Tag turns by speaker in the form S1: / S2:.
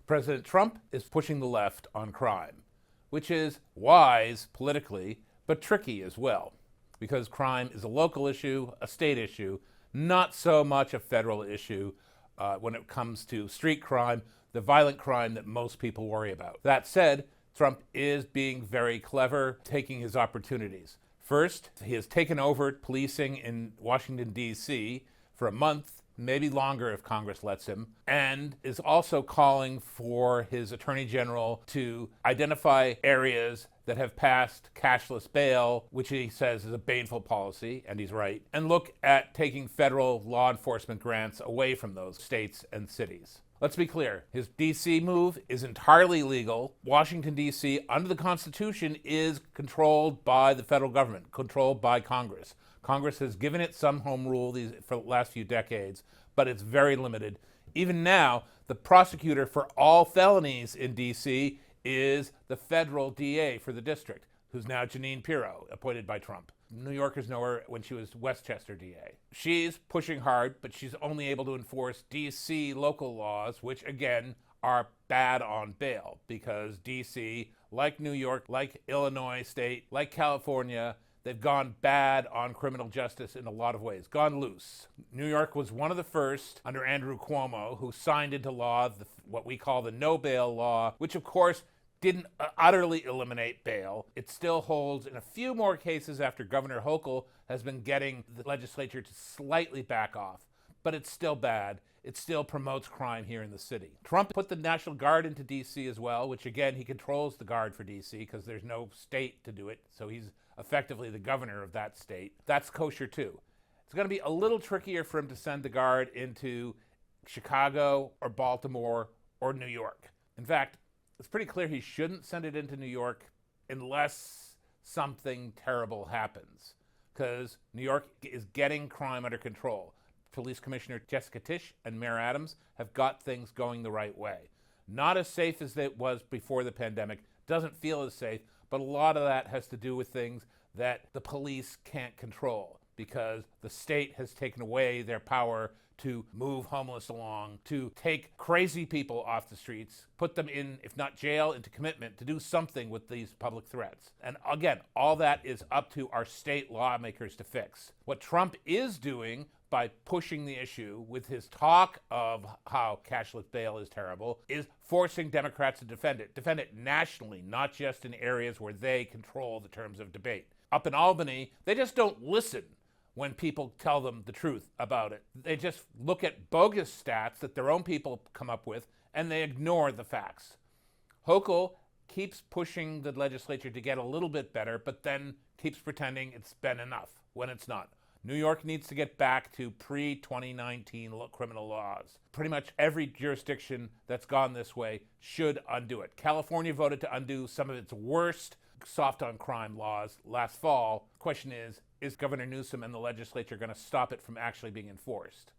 S1: President Trump is pushing the left on crime, which is wise politically, but tricky as well, because crime is a local issue, a state issue, not so much a federal issue when it comes to street crime, the violent crime that most people worry about. That said, Trump is being very clever, taking his opportunities. First, he has taken over policing in Washington, D.C. for a month, maybe longer if Congress lets him, and is also calling for his attorney general to identify areas that have passed cashless bail, which he says is a baneful policy, and he's right, and look at taking federal law enforcement grants away from those states and cities. Let's be clear, his D.C. move is entirely legal. Washington, D.C., under the Constitution, is controlled by the federal government, controlled by Congress. Congress has given it some home rule for the last few decades, but it's very limited. Even now, the prosecutor for all felonies in D.C. is the federal DA for the district, who's now Jeanine Pirro, appointed by Trump. New Yorkers know her when she was Westchester DA. She's pushing hard, but she's only able to enforce D.C. local laws, which again are bad on bail, because D.C., like New York, like Illinois State, like California, they've gone bad on criminal justice in a lot of ways, gone loose. New York was one of the first, under Andrew Cuomo, who signed into law what we call the no bail law, which of course didn't utterly eliminate bail. It still holds in a few more cases after Governor Hochul has been getting the legislature to slightly back off, but it's still bad. It still promotes crime here in the city. Trump put the National Guard into D.C. as well, which again, he controls the Guard for D.C. because there's no state to do it, so he's effectively the governor of that state. That's kosher too. It's going to be a little trickier for him to send the Guard into Chicago or Baltimore or New York. In fact, it's pretty clear he shouldn't send it into New York unless something terrible happens, because New York is getting crime under control. Police Commissioner Jessica Tisch and Mayor Adams have got things going the right way. Not as safe as it was before the pandemic, doesn't feel as safe, but a lot of that has to do with things that the police can't control, because the state has taken away their power to move homeless along, to take crazy people off the streets, put them in, if not jail, into commitment, to do something with these public threats. And again, all that is up to our state lawmakers to fix. What Trump is doing by pushing the issue with his talk of how cashless bail is terrible is forcing Democrats to defend it nationally, not just in areas where they control the terms of debate. Up in Albany, they just don't listen when people tell them the truth about it. They just look at bogus stats that their own people come up with, and they ignore the facts. Hochul keeps pushing the legislature to get a little bit better, but then keeps pretending it's been enough when it's not. New York needs to get back to pre-2019 criminal laws. Pretty much every jurisdiction that's gone this way should undo it. California voted to undo some of its worst soft on crime laws last fall. The question is Governor Newsom and the legislature going to stop it from actually being enforced?